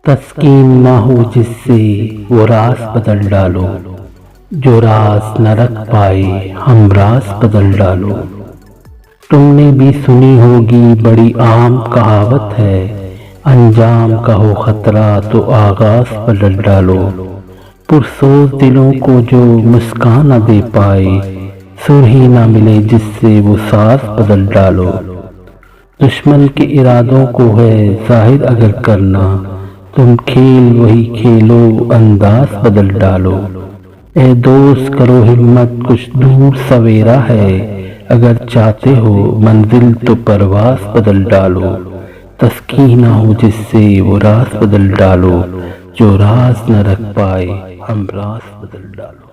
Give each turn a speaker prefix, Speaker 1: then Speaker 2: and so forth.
Speaker 1: تسکین نہ ہو جس سے وہ راز بدل ڈالو، جو راز نہ رکھ پائے ہم راز بدل ڈالو۔ تم نے بھی سنی ہوگی بڑی عام کہاوت ہے، انجام کا ہو خطرہ تو آغاز بدل ڈالو۔ پرسوز دلوں کو جو مسکان نہ دے پائے، سر ہی نہ ملے جس سے وہ ساز بدل ڈالو۔ دشمن کے ارادوں کو ہے ظاہر اگر کرنا، تم کھیل وہی کھیلو انداز بدل ڈالو۔ اے دوست کرو ہمت کچھ دور سویرا ہے، اگر چاہتے ہو منزل تو پرواز بدل ڈالو۔ تسکین نہ ہو جس سے وہ راز بدل ڈالو، جو راز نہ رکھ پائے ہم راز بدل ڈالو۔